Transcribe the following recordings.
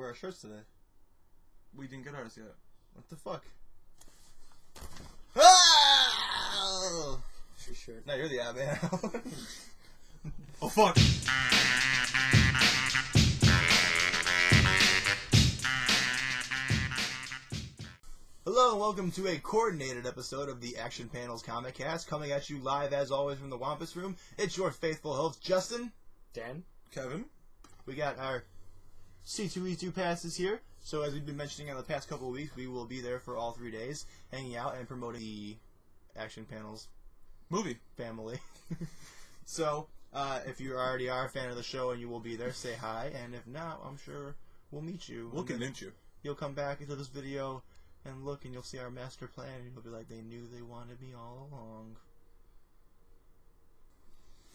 wear our shirts today? We didn't get ours yet. What the fuck? Ah! For sure. No, you're the ad man. Oh, fuck! Hello and welcome to a coordinated episode of the Action Panels Comic Cast, coming at you live as always from the Wampus Room. It's your faithful host, Justin. Dan. Kevin. We got our C2E2 passes here. So as we've been mentioning in the past couple of weeks, we will be there for all 3 days, hanging out and promoting the Action Panels Movie. family. So, if you already are a fan of the show and you will be there, say hi. And if not, I'm sure we'll meet you. We'll convince you. You'll come back into this video and look, and you'll see our master plan, and you'll be like, they knew they wanted me all along.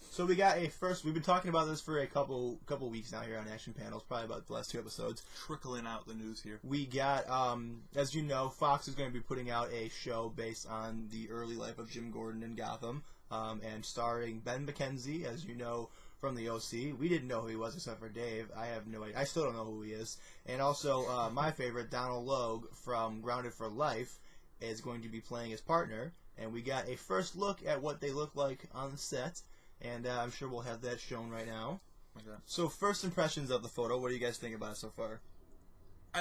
So we got we've been talking about this for a couple weeks now here on Action Panels, probably about the last 2 episodes. Trickling out the news here. We got, as you know, Fox is going to be putting out a show based on the early life of Jim Gordon in Gotham, and starring Ben McKenzie, as you know, from the OC. We didn't know who he was except for Dave. I have no idea. I still don't know who he is. And also, my favorite, Donald Logue from Grounded for Life, is going to be playing his partner. And we got a first look at what they look like on the set. And I'm sure we'll have that shown right now. Okay. So, first impressions of the photo. What do you guys think about it so far?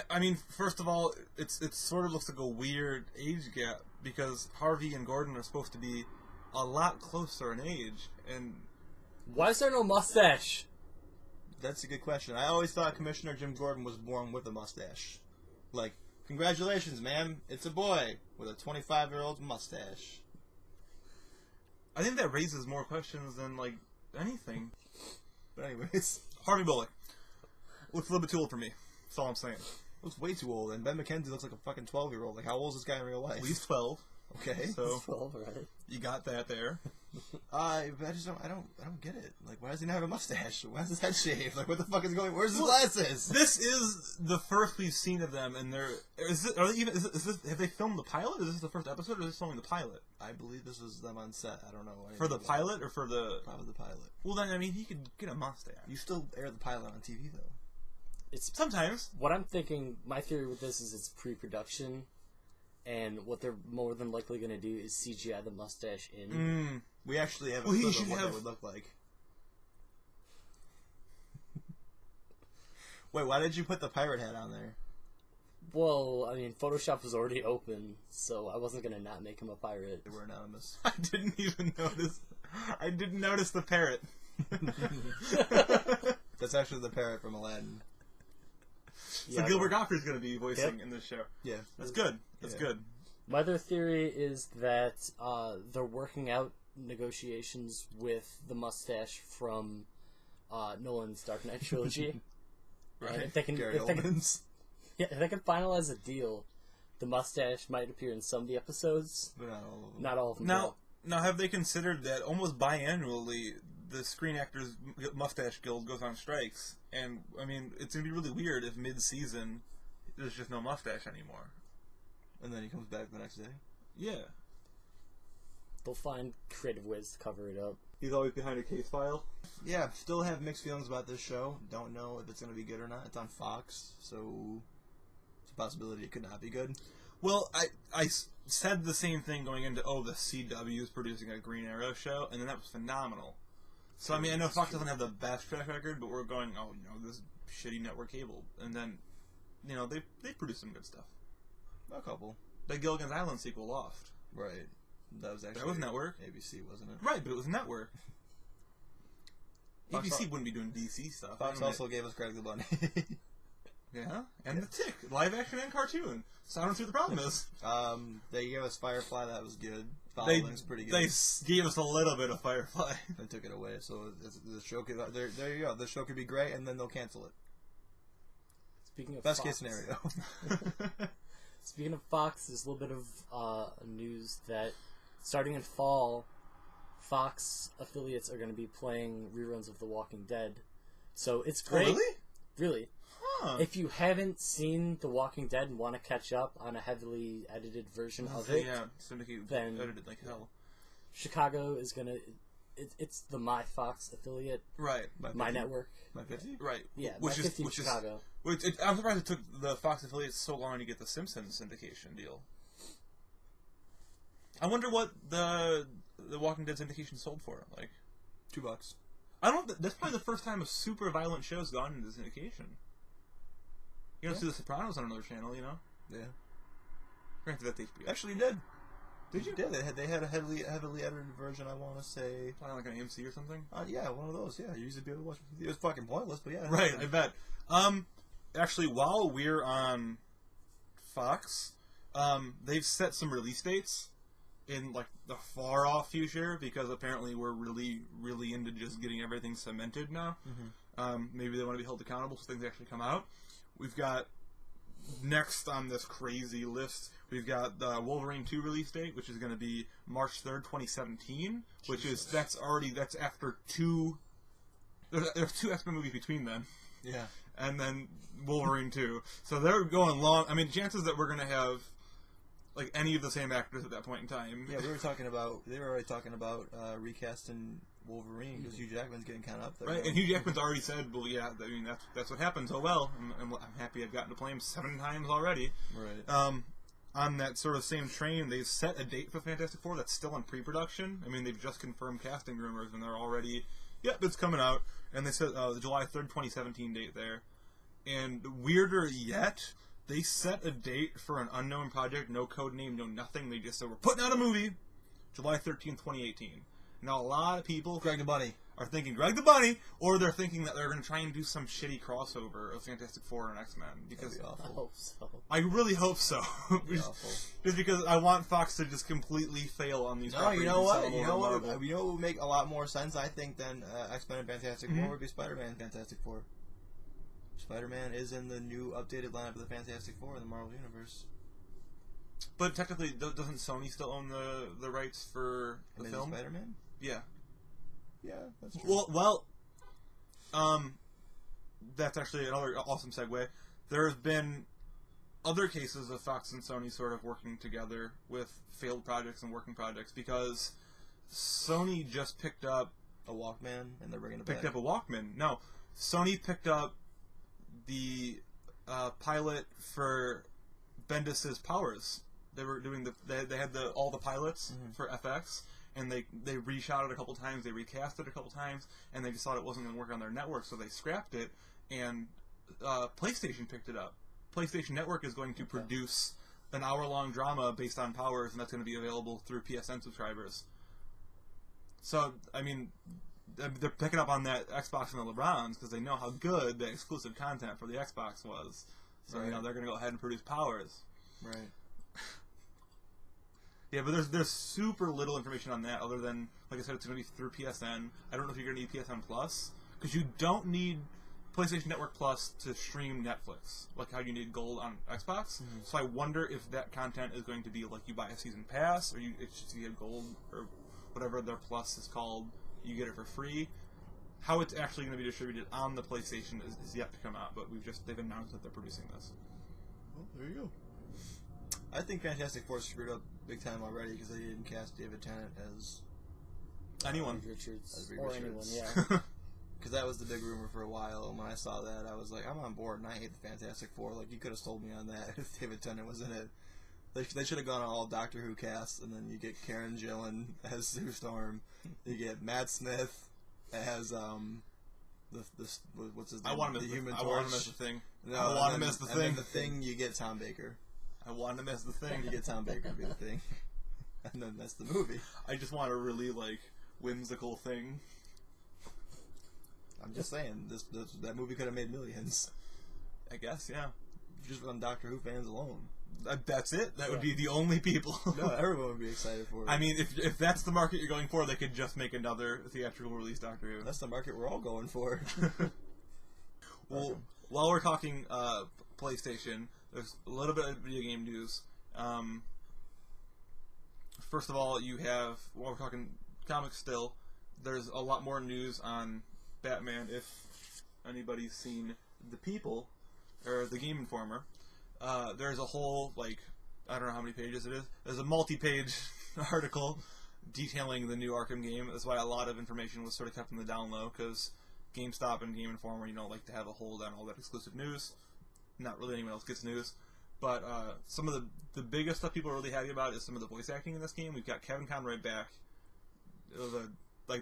I mean, first of all, it sort of looks like a weird age gap, because Harvey and Gordon are supposed to be a lot closer in age, and... Why is there no mustache? That's a good question. I always thought Commissioner Jim Gordon was born with a mustache. Like, congratulations, ma'am. It's a boy with a 25-year-old mustache. I think that raises more questions than, like, anything. But anyways. Harvey Bullock. Looks a little bit too old for me. That's all I'm saying. Looks way too old. And Ben McKenzie looks like a fucking 12-year-old. Like, how old is this guy in real life? At least 12. Okay. So, 12, right? you got that there. But I just don't get it. Like, why does he not have a mustache? Why is his head shaved? Like, what the fuck is going? Where's his glasses? This is the first we've seen of them, and have they filmed the pilot? Is this the first episode, or is this filming the pilot? I believe this was them on set. I don't know. For the pilot, or for the... Probably the pilot. Well, then, I mean, he could get a mustache. You still air the pilot on TV, though. It's sometimes. What I'm thinking, my theory with this is it's pre-production, and what they're more than likely going to do is CGI the mustache in. We actually have a clue of what that would look like. Wait, why did you put the pirate hat on there? Well, I mean, Photoshop was already open, so I wasn't going to not make him a pirate. They were anonymous. I didn't even notice. I didn't notice the parrot. That's actually the parrot from Aladdin. So Gilbert Gottfried's going to be voicing in this show. Yeah. That's good. That's good. My other theory is that they're working out negotiations with the mustache from Nolan's Dark Knight trilogy. Right. And if they can finalize a deal, the mustache might appear in some of the episodes. But not all of them. Not all of them. Now, have they considered that almost biannually the Screen Actors Mustache Guild goes on strikes? And, I mean, it's going to be really weird if mid-season there's just no mustache anymore. And then he comes back the next day? Yeah. They'll find creative ways to cover it up. He's always behind a case file? Yeah, still have mixed feelings about this show. Don't know if it's going to be good or not. It's on Fox, so it's a possibility it could not be good. Well, I said the same thing going into, the CW is producing a Green Arrow show, and then that was phenomenal. So, I mean, I know Fox doesn't have the best track record, but we're going, this shitty network cable. And then, they produced some good stuff. A couple. The Gilligan's Island sequel, Loft. Right. That was network. ABC, wasn't it? Right, but it was network. ABC wouldn't be doing DC stuff. Fox also gave us Greg the Bunny. Yeah, and The Tick, live action and cartoon. So I don't see what the problem is. They gave us Firefly, that was good. Following's pretty good. They gave us a little bit of Firefly. They took it away, so the show could. There you go. The show could be great, and then they'll cancel it. Speaking of best Fox, case scenario. Speaking of Fox, there's a little bit of news that starting in fall, Fox affiliates are going to be playing reruns of The Walking Dead. So it's great. Oh, really? Really. Huh. If you haven't seen The Walking Dead and want to catch up on a heavily edited version of it, yeah, Syndicate then edited like hell. Chicago is it's the My Fox affiliate, Right. My Network. My 50? Right. Yeah, Which My is 50 in Chicago. I'm surprised it took the Fox affiliate so long to get the Simpsons syndication deal. I wonder what the Walking Dead syndication sold for. Like, $2. I don't. That's probably the first time a super violent show's gone into syndication. You don't see The Sopranos on another channel, you know. Yeah. Granted, that's HBO. Actually, you did. Did you? Yeah, they had a heavily edited version. I want to say. Like an AMC or something. Yeah, one of those. Yeah, you used to be able to watch. It was fucking pointless, but yeah. Right, I bet. Actually, while we're on Fox, they've set some release dates in like the far off future because apparently we're really, really into just getting everything cemented now. Mm-hmm. Maybe they want to be held accountable so things actually come out. We've got next on this crazy list, we've got the Wolverine 2 release date, which is going to be March 3rd, 2017, which is that's after two. There's two X-Men movies between then. Yeah. And then Wolverine 2. So they're going long. I mean, chances that we're going to have like any of the same actors at that point in time. Yeah, they were already talking about recasting Wolverine because Hugh Jackman's getting kind of up there. Right, and Hugh Jackman's already said, well, yeah, I mean, that's what happens. Oh, well, and I'm happy I've gotten to play him 7 times already. Right. On that sort of same train, they've set a date for Fantastic Four that's still in pre-production. I mean, they've just confirmed casting rumors, and they're already, yep, it's coming out. And they said the July 3rd, 2017 date there. And weirder yet, they set a date for an unknown project, no code name, no nothing. They just said, we're putting out a movie, July 13th, 2018. Now, a lot of people Greg the Bunny are thinking Greg the Bunny, or they're thinking that they're going to try and do some shitty crossover of Fantastic Four and X-Men. Because That'd be I awful. hope so. I really hope so. That'd be awful. Just because I want Fox to just completely fail on these. No, you know what? You know what? Marvel. You know what would make a lot more sense, I think, than X-Men and Fantastic Four would be Spider-Man and Fantastic Four. Spider-Man is in the new updated lineup of the Fantastic Four in the Marvel Universe. But technically, doesn't Sony still own the rights for the Amazing film? Spider-Man? Yeah. Yeah, that's true. Well, that's actually another awesome segue. There have been other cases of Fox and Sony sort of working together with failed projects and working projects because Sony just picked up a Walkman, and they're bringing it picked back. up a Walkman. No, Sony picked up the pilot for Bendis's Powers. They were doing they had all the pilots for FX, and they reshot it a couple times, they recast it a couple times, and they just thought it wasn't going to work on their network, so they scrapped it. And PlayStation picked it up. PlayStation Network is going to produce an hour-long drama based on Powers, and that's going to be available through PSN subscribers. So, I mean, they're picking up on that Xbox and the LeBrons because they know how good the exclusive content for the Xbox was. So, Right. you know, they're going to go ahead and produce Powers. Right. Yeah, but there's super little information on that other than, like I said, it's going to be through PSN. I don't know if you're going to need PSN Plus, because you don't need PlayStation Network Plus to stream Netflix, like how you need Gold on Xbox. So I wonder if that content is going to be like you buy a season pass, or it's just you get Gold, or whatever their Plus is called, you get it for free. How it's actually going to be distributed on the PlayStation is yet to come out, but they've announced that they're producing this. Well, there you go. I think Fantastic Four screwed up big time already because they didn't cast David Tennant as Anyone. Reed Richards. As Reed Or Richards. anyone, yeah. because that was the big rumor for a while. And when I saw that, I was like, I'm on board, and I hate the Fantastic Four. Like, you could have sold me on that if David Tennant was in it. They should have gone all Doctor Who cast, and then you get Karen Gillan as Sue Storm. You get Matt Smith as what's his name? I want to the miss Human I Torch. want to miss the Thing. No, I want to and then- miss the and Thing. then the Thing, you get Tom Baker. I want to miss the Thing. And you get Tom Baker to be the Thing. And then that's the movie. I just want a really, like, whimsical thing. I'm just saying, that movie could have made millions. I guess, yeah. Just on Doctor Who fans alone. That's it. That would be the only people. No, everyone would be excited for it. I mean, if that's the market you're going for, they could just make another theatrical release Doctor Who. That's the market we're all going for. Well, while we're talking PlayStation, there's a little bit of video game news. First of all, while we're talking comics still, there's a lot more news on Batman. If anybody's seen The People, or The Game Informer, there's a whole, like, I don't know how many pages it is. There's a multi-page article detailing the new Arkham game. That's why a lot of information was sort of kept in the down low, because GameStop and Game Informer, like to have a hold on all that exclusive news. Not really anyone else gets news. But some of the biggest stuff people are really happy about is some of the voice acting in this game. We've got Kevin Conroy back. It was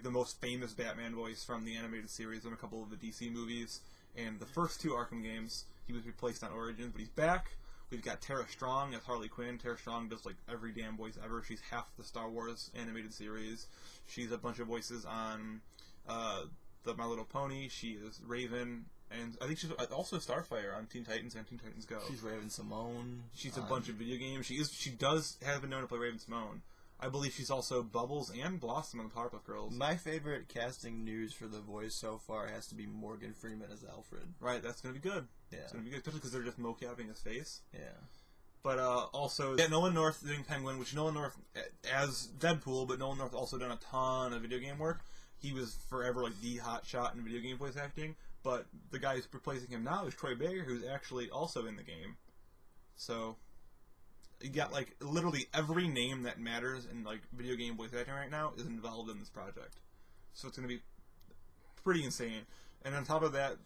the most famous Batman voice from the animated series and a couple of the DC movies. And the first 2 Arkham games, he was replaced on Origins, but he's back. We've got Tara Strong as Harley Quinn. Tara Strong does every damn voice ever. She's half the Star Wars animated series. She's a bunch of voices on the My Little Pony. She is Raven, and I think she's also Starfire on Teen Titans and Teen Titans Go. She's Raven Simone. She's a bunch of video games. She does have been known to play Raven Simone. I believe she's also Bubbles and Blossom on the Powerpuff Girls. My favorite casting news for the voice so far has to be Morgan Freeman as Alfred. Right, that's going to be good. Yeah. It's going to be good, especially because they're just mocapping his face. Yeah. But also, Nolan North doing Penguin, which Nolan North as Deadpool, but Nolan North also done a ton of video game work. He was forever the hot shot in video game voice acting. But the guy who's replacing him now is Troy Baker, who's actually also in the game. So you got literally every name that matters in video game voice acting right now is involved in this project. So it's going to be pretty insane. And on top of that,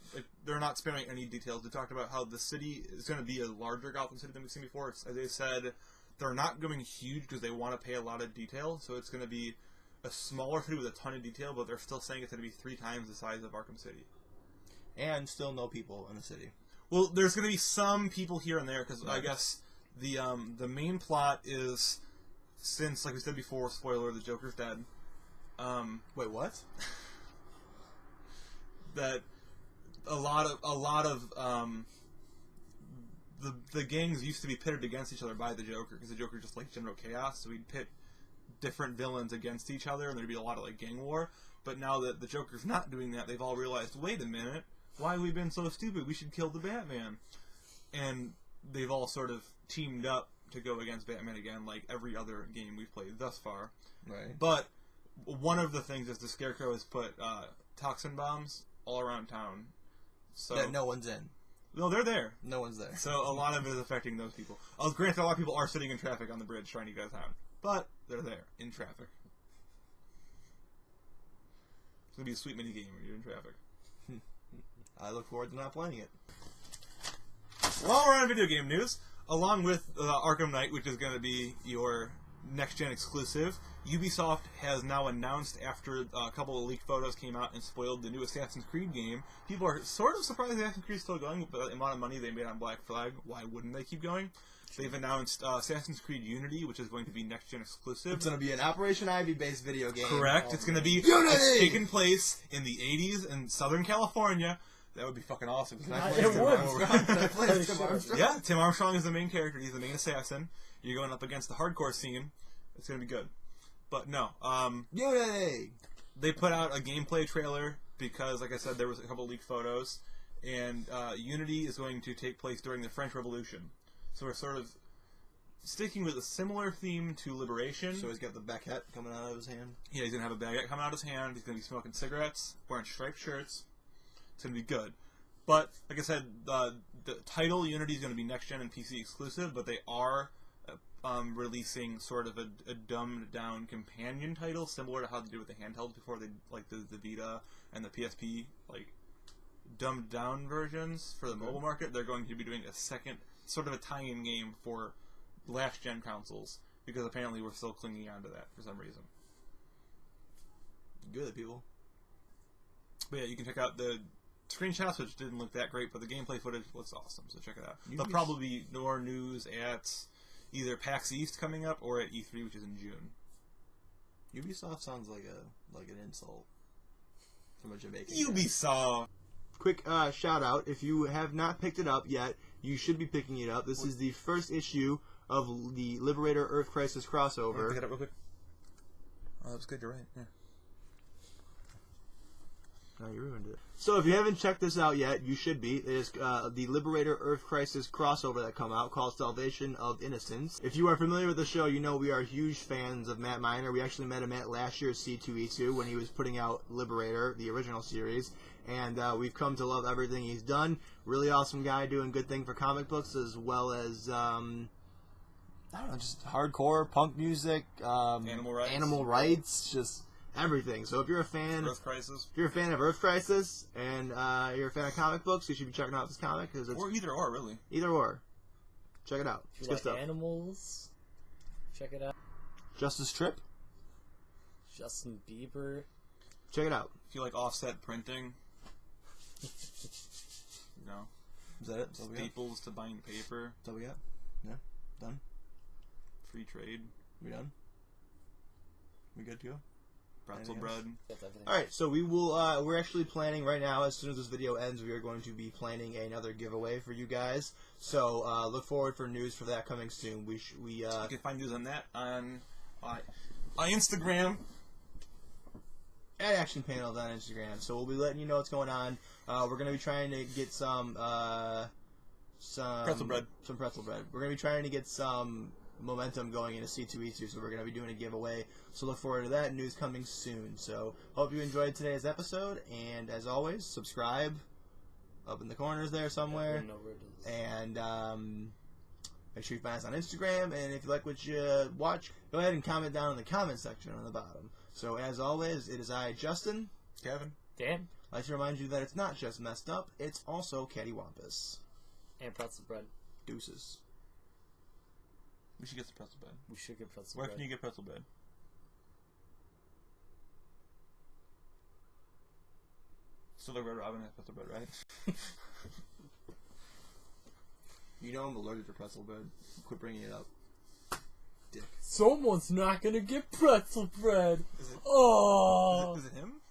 they're not sparing any details. They talked about how the city is going to be a larger Gotham City than we've seen before. As they said, they're not going huge because they want to pay a lot of detail. So it's going to be a smaller city with a ton of detail, but they're still saying it's going to be 3 times the size of Arkham City. And still no people in the city. Well, there's going to be some people here and there, because I guess the main plot is, since, like we said before, spoiler, the Joker's dead. Wait, what? That a lot of the gangs used to be pitted against each other by the Joker, because the Joker just likes general chaos, so he'd pit different villains against each other, and there'd be a lot of gang war. But now that the Joker's not doing that, they've all realized, wait a minute, why have we been so stupid? We should kill the Batman. And they've all sort of teamed up to go against Batman again, like every other game we've played thus far. Right. But one of the things is the Scarecrow has put toxin bombs all around town. So that no one's in. No, they're there. No one's there. So a lot of it is affecting those people. Granted, a lot of people are sitting in traffic on the bridge trying to get us out. But they're there, in traffic. It's going to be a sweet mini game when you're in traffic. I look forward to not playing it. While we're on video game news, along with Arkham Knight, which is going to be your next-gen exclusive, Ubisoft has now announced, after a couple of leaked photos came out and spoiled the new Assassin's Creed game. People are sort of surprised Assassin's Creed is still going, but the amount of money they made on Black Flag, why wouldn't they keep going? They've announced Assassin's Creed Unity, which is going to be next-gen exclusive. It's going to be an Operation Ivy-based video game. Correct. Oh, it's going to be taking place in the 80s in Southern California. That would be fucking awesome. Can I play as Tim Armstrong? Yeah, Tim Armstrong is the main character. He's the main assassin. You're going up against the hardcore scene. It's going to be good. But no. Yay! They put out a gameplay trailer because, like I said, there was a couple leaked photos. And Unity is going to take place during the French Revolution. So we're sort of sticking with a similar theme to Liberation. So he's got the baguette coming out of his hand? Yeah, he's going to have a baguette coming out of his hand. He's going to be smoking cigarettes, wearing striped shirts. It's going to be good. But, like I said, the title, Unity, is going to be next-gen and PC exclusive, but they are releasing sort of a dumbed-down companion title, similar to how they did with the handhelds before, they like the Vita and the PSP, like, dumbed-down versions for the mobile market. They're going to be doing a second, sort of a tie-in game for last-gen consoles, because apparently we're still clinging on to that for some reason. Good, people. But yeah, you can check out the screenshots, which didn't look that great, but the gameplay footage looks awesome, so check it out. There'll probably be more news at either PAX East coming up or at E3, which is in June. Ubisoft sounds like an insult from a Jamaican. Ubisoft! Quick shout out, if you have not picked it up yet, you should be picking it up. This is the first issue of the Liberator Earth Crisis crossover. Pick it up real quick. Oh, that was good, you're right, yeah. Oh, you ruined it. So if you haven't checked this out yet, you should be. There's the Liberator Earth Crisis crossover that come out called Salvation of Innocence. If you are familiar with the show, you know we are huge fans of Matt Miner. We actually met him at last year's C2E2 when he was putting out Liberator, the original series. And we've come to love everything he's done. Really awesome guy doing good thing for comic books as well as I don't know, just hardcore punk music, animal rights, just everything. So if you're a fan, Earth Crisis, if you're a fan of Earth Crisis and you're a fan of comic books, you should be checking out this comic or either or really. Either or, check it out. If It's you good like stuff. animals, check it out. Justice Trip, Justin Bieber. check it out. If you like offset printing, you know, Is that it? Is that what we got? staples to bind paper, Is that what we got? Yeah, done. free trade, We done? We good to go? pretzel Anything else? bread. That's everything. All right, so we will. We're actually planning right now. As soon as this video ends, we are going to be planning another giveaway for you guys. So look forward for news for that coming soon. We You can find news on that on Instagram. at Action Panels on Instagram. So we'll be letting you know what's going on. We're going to be trying to get some Pretzel bread. Some pretzel bread. We're going to be trying to get some momentum going into C2E2, so we're going to be doing a giveaway. So look forward to that. News coming soon. So hope you enjoyed today's episode, and as always, subscribe up in the corners there somewhere. I don't know where it is. And make sure you find us on Instagram. And if you like what you watch, go ahead and comment down in the comment section on the bottom. So as always, it is I, Justin. Kevin. Dan I'd like to remind you that it's not just messed up, it's also cattywampus. and pretzel bread. Deuces. We should get some pretzel bread. We should get pretzel Where bread. can you get pretzel bread? Still the Red Robin has pretzel bread, right? You know I'm allergic to pretzel bread. Quit bringing it up. Dick. Someone's not gonna get pretzel bread. Is it- Oh. Is it him?